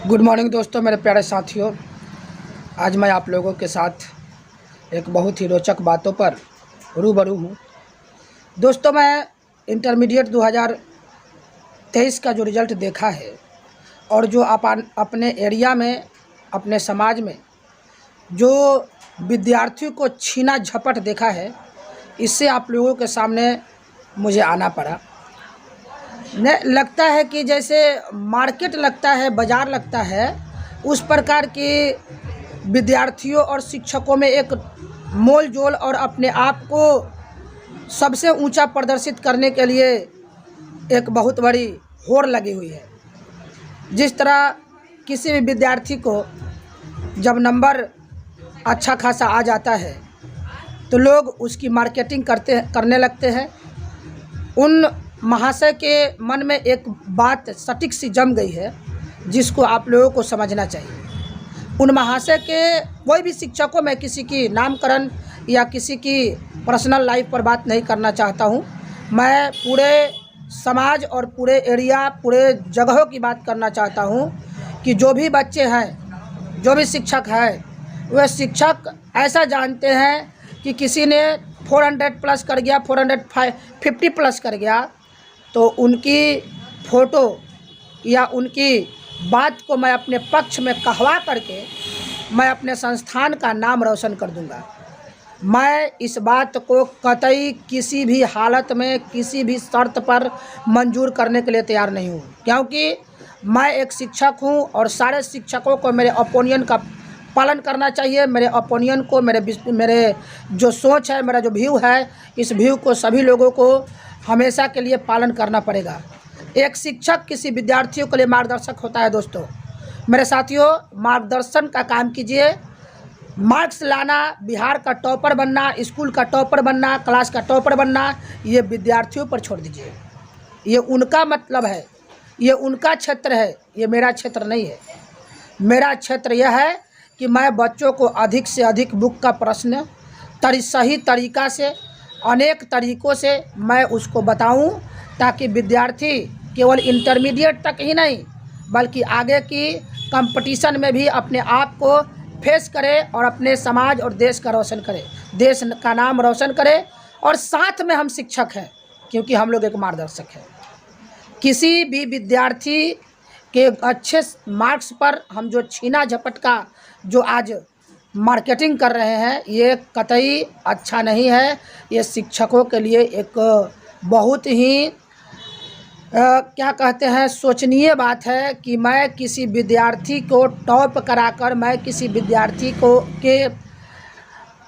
Good morning दोस्तों, मेरे प्यारे साथियों। आज मैं आप लोगों के साथ एक बहुत ही रोचक बातों पर रूबरू हूँ। दोस्तों, मैं इंटरमीडिएट 2023 का जो रिज़ल्ट देखा है और जो अपने एरिया में, अपने समाज में जो विद्यार्थियों को छीना झपट देखा है, इससे आप लोगों के सामने मुझे आना पड़ा। न लगता है कि जैसे मार्केट लगता है, बाज़ार लगता है, उस प्रकार के विद्यार्थियों और शिक्षकों में एक मोल-जोल और अपने आप को सबसे ऊंचा प्रदर्शित करने के लिए एक बहुत बड़ी होड़ लगी हुई है। जिस तरह किसी भी विद्यार्थी को जब नंबर अच्छा खासा आ जाता है तो लोग उसकी मार्केटिंग करने लगते हैं। उन महाशय के मन में एक बात सटीक सी जम गई है जिसको आप लोगों को समझना चाहिए। उन महाशय के, कोई भी शिक्षकों में किसी की नामकरण या किसी की पर्सनल लाइफ पर बात नहीं करना चाहता हूँ। मैं पूरे समाज और पूरे एरिया, पूरे जगहों की बात करना चाहता हूँ कि जो भी बच्चे हैं, जो भी शिक्षक हैं, वह शिक्षक ऐसा जानते हैं कि किसी ने 400 प्लस कर गया, 450 प्लस कर गया, तो उनकी फ़ोटो या उनकी बात को मैं अपने पक्ष में कहवा करके मैं अपने संस्थान का नाम रोशन कर दूंगा। मैं इस बात को कतई किसी भी हालत में, किसी भी शर्त पर मंजूर करने के लिए तैयार नहीं हूँ, क्योंकि मैं एक शिक्षक हूँ और सारे शिक्षकों को मेरे ओपिनियन का पालन करना चाहिए। मेरे ओपिनियन को, मेरे जो सोच है, मेरा जो व्यू है, इस व्यू को सभी लोगों को हमेशा के लिए पालन करना पड़ेगा। एक शिक्षक किसी विद्यार्थियों के लिए मार्गदर्शक होता है। दोस्तों, मेरे साथियों, मार्गदर्शन का काम कीजिए। मार्क्स लाना, बिहार का टॉपर बनना, स्कूल का टॉपर बनना, क्लास का टॉपर बनना, ये विद्यार्थियों पर छोड़ दीजिए। ये उनका मतलब है, ये उनका क्षेत्र है, ये मेरा क्षेत्र नहीं है। मेरा क्षेत्र यह है कि मैं बच्चों को अधिक से अधिक बुक का प्रश्न सही तरीक़ा से, अनेक तरीक़ों से मैं उसको बताऊं, ताकि विद्यार्थी केवल इंटरमीडिएट तक ही नहीं बल्कि आगे की कंपटीशन में भी अपने आप को फेस करे और अपने समाज और देश का रोशन करे, देश का नाम रोशन करे। और साथ में हम शिक्षक हैं, क्योंकि हम लोग एक मार्गदर्शक हैं। किसी भी विद्यार्थी के अच्छे मार्क्स पर हम जो छीना झपट का जो आज मार्केटिंग कर रहे हैं, ये कतई अच्छा नहीं है। ये शिक्षकों के लिए एक बहुत ही क्या कहते हैं, सोचनीय बात है कि मैं किसी विद्यार्थी को टॉप कराकर, मैं किसी विद्यार्थी को के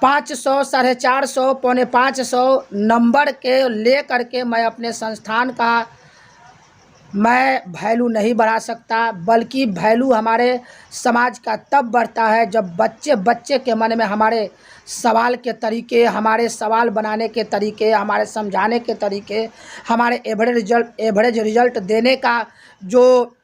500, 450, पौने 500 नंबर के ले करके मैं अपने संस्थान का मैं वैल्यू नहीं बढ़ा सकता। बल्कि वैल्यू हमारे समाज का तब बढ़ता है जब बच्चे के मन में हमारे सवाल के तरीके, हमारे सवाल बनाने के तरीके, हमारे समझाने के तरीके, हमारे एवरेज रिजल्ट देने का जो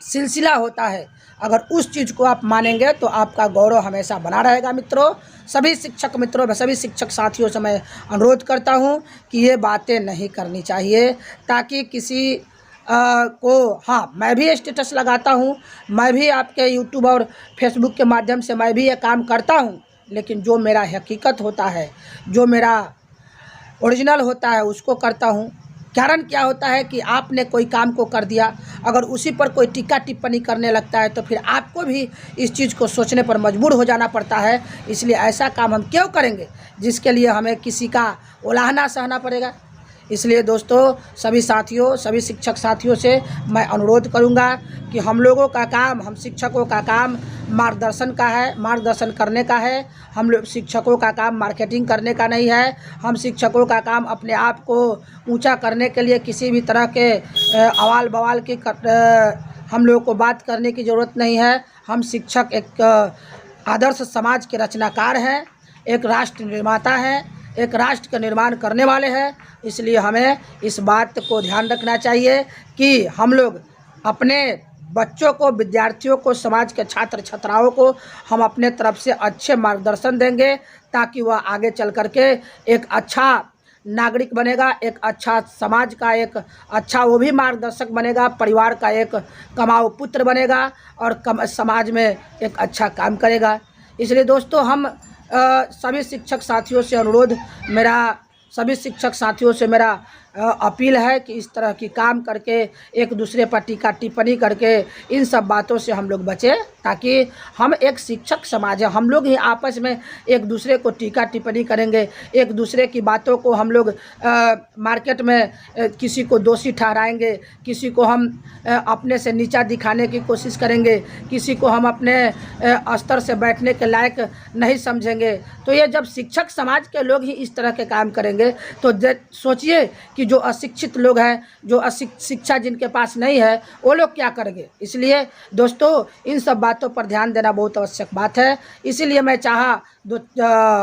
सिलसिला होता है, अगर उस चीज़ को आप मानेंगे तो आपका गौरव हमेशा बना रहेगा। मित्रों, सभी शिक्षक मित्रों, सभी शिक्षक साथियों से मैं अनुरोध करता हूं कि ये बातें नहीं करनी चाहिए, ताकि किसी हाँ, मैं भी स्टेटस लगाता हूँ, मैं भी आपके यूट्यूब और फेसबुक के माध्यम से मैं भी ये काम करता हूँ, लेकिन जो मेरा हकीकत होता है, जो मेरा ओरिजिनल होता है, उसको करता हूँ। कारण क्या होता है कि आपने कोई काम को कर दिया, अगर उसी पर कोई टीका टिप्पणी करने लगता है तो फिर आपको भी इस चीज़ को सोचने पर मजबूर हो जाना पड़ता है। इसलिए ऐसा काम हम क्यों करेंगे जिसके लिए हमें किसी का उलाहना सहना पड़ेगा। इसलिए दोस्तों, सभी साथियों, सभी शिक्षक साथियों से मैं अनुरोध करूंगा कि हम लोगों का काम, हम शिक्षकों का काम मार्गदर्शन का है, मार्गदर्शन करने का है। हम लोग शिक्षकों का काम मार्केटिंग करने का नहीं है। हम शिक्षकों का काम अपने आप को ऊंचा करने के लिए किसी भी तरह के अवाल बवाल की हम लोगों को बात करने की ज़रूरत नहीं है। हम शिक्षक एक आदर्श समाज के रचनाकार हैं, एक राष्ट्र निर्माता हैं, एक राष्ट्र का निर्माण करने वाले हैं। इसलिए हमें इस बात को ध्यान रखना चाहिए कि हम लोग अपने बच्चों को, विद्यार्थियों को, समाज के छात्र छात्राओं को हम अपने तरफ से अच्छे मार्गदर्शन देंगे, ताकि वह आगे चल कर के एक अच्छा नागरिक बनेगा, एक अच्छा समाज का एक अच्छा वो भी मार्गदर्शक बनेगा, परिवार का एक कमाऊ पुत्र बनेगा और समाज में एक अच्छा काम करेगा। इसलिए दोस्तों हम सभी शिक्षक साथियों से मेरा अपील है कि इस तरह की काम करके एक दूसरे पर टीका टिप्पणी करके इन सब बातों से हम लोग बचें, ताकि हम एक शिक्षक समाज है, हम लोग ही आपस में एक दूसरे को टीका टिप्पणी करेंगे, एक दूसरे की बातों को हम लोग मार्केट में किसी को दोषी ठहराएंगे, किसी को हम अपने से नीचा दिखाने की कोशिश करेंगे, किसी को हम अपने स्तर से बैठने के लायक नहीं समझेंगे। तो ये जब शिक्षक समाज के लोग ही इस तरह के काम करेंगे तो सोचिए कि जो अशिक्षित लोग हैं, जो शिक्षा जिनके पास नहीं है, वो लोग क्या करेंगे। इसलिए दोस्तों इन सब बातों पर ध्यान देना बहुत आवश्यक बात है। इसीलिए मैं चाहा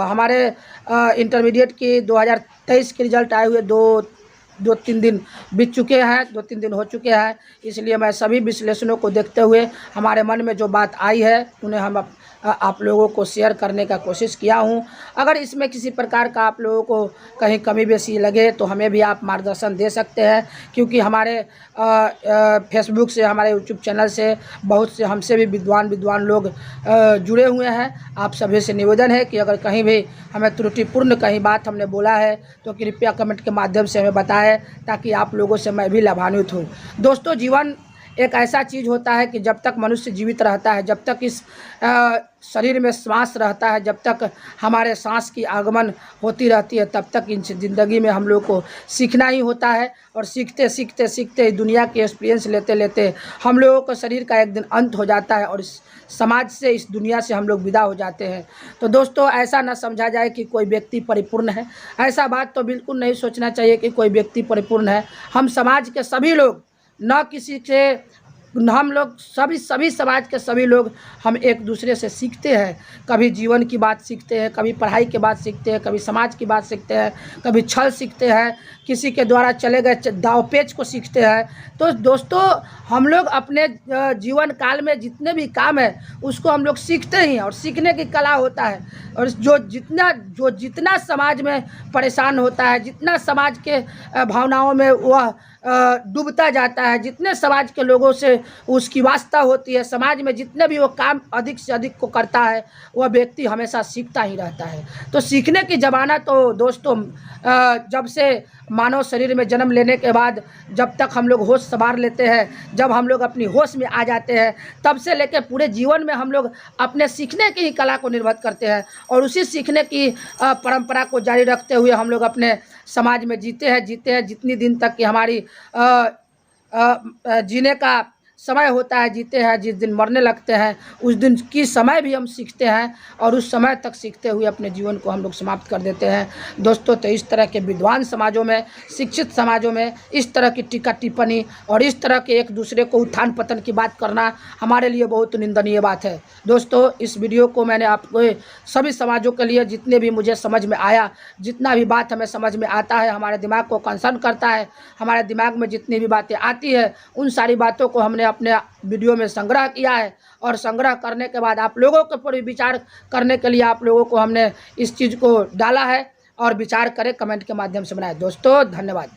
हमारे इंटरमीडिएट की 2023 के रिजल्ट आए हुए दो तीन दिन बीत चुके हैं, 2-3 दिन हो चुके हैं। इसलिए मैं सभी विश्लेषणों को देखते हुए हमारे मन में जो बात आई है उन्हें हम आप लोगों को शेयर करने का कोशिश किया हूं। अगर इसमें किसी प्रकार का आप लोगों को कहीं कमी बेसी लगे तो हमें भी आप मार्गदर्शन दे सकते हैं, क्योंकि हमारे फेसबुक से, हमारे यूट्यूब चैनल से बहुत से हमसे भी विद्वान लोग जुड़े हुए हैं। आप सभी से निवेदन है कि अगर कहीं भी हमें त्रुटिपूर्ण कहीं बात हमने बोला है तो कृपया कमेंट के माध्यम से हमें बताएं, ताकि आप लोगों से मैं भी लाभान्वित हूँ। दोस्तों जीवन एक ऐसा चीज़ होता है कि जब तक मनुष्य जीवित रहता है, जब तक इस शरीर में श्वास रहता है, जब तक हमारे सांस की आगमन होती रहती है, तब तक इन ज़िंदगी में हम लोग को सीखना ही होता है। और सीखते दुनिया की एक्सपीरियंस लेते हम लोगों को शरीर का एक दिन अंत हो जाता है और इस समाज से, इस दुनिया से हम लोग विदा हो जाते हैं। तो दोस्तों ऐसा ना समझा जाए कि कोई व्यक्ति परिपूर्ण है, ऐसा बात तो बिल्कुल नहीं सोचना चाहिए कि कोई व्यक्ति परिपूर्ण है। हम समाज के सभी लोग, न किसी से, हम लोग सभी समाज के सभी लोग हम एक दूसरे से सीखते हैं। कभी जीवन की बात सीखते हैं, कभी पढ़ाई की बात सीखते हैं, कभी समाज की बात सीखते हैं, कभी छल सीखते हैं, किसी के द्वारा चले गए दावपेच को सीखते हैं। तो दोस्तों हम लोग अपने जीवन काल में जितने भी काम है उसको हम लोग सीखते ही हैं, और सीखने की कला होता है। और जो जितना समाज में परेशान होता है, जितना समाज के भावनाओं में वह डूबता जाता है, जितने समाज के लोगों से उसकी वास्ता होती है, समाज में जितने भी वो काम अधिक से अधिक को करता है, वह व्यक्ति हमेशा सीखता ही रहता है। तो सीखने की ज़माना तो दोस्तों जब से मानव शरीर में जन्म लेने के बाद जब तक हम लोग होश संभाल लेते हैं, जब हम लोग अपनी होश में आ जाते हैं, तब से लेकर पूरे जीवन में हम लोग अपने सीखने की ही कला को निर्भर करते हैं, और उसी सीखने की परंपरा को जारी रखते हुए हम लोग अपने समाज में जीते हैं जितनी दिन तक कि हमारी जीने का समय होता है, जीते हैं। जिस दिन मरने लगते हैं उस दिन की समय भी हम सीखते हैं, और उस समय तक सीखते हुए अपने जीवन को हम लोग समाप्त कर देते हैं। दोस्तों तो इस तरह के विद्वान समाजों में, शिक्षित समाजों में इस तरह की टीका टिप्पणी और इस तरह के एक दूसरे को उत्थान पतन की बात करना हमारे लिए बहुत निंदनीय बात है। दोस्तों इस वीडियो को मैंने आपको सभी समाजों के लिए, जितने भी मुझे समझ में आया, जितना भी बात हमें समझ में आता है, हमारे दिमाग को कंसर्न करता है, हमारे दिमाग में जितनी भी बातें आती है, उन सारी बातों को हमने अपने वीडियो में संग्रह किया है। और संग्रह करने के बाद आप लोगों के ऊपर विचार करने के लिए आप लोगों को हमने इस चीज़ को डाला है, और विचार करें, कमेंट के माध्यम से बनाएं। दोस्तों धन्यवाद।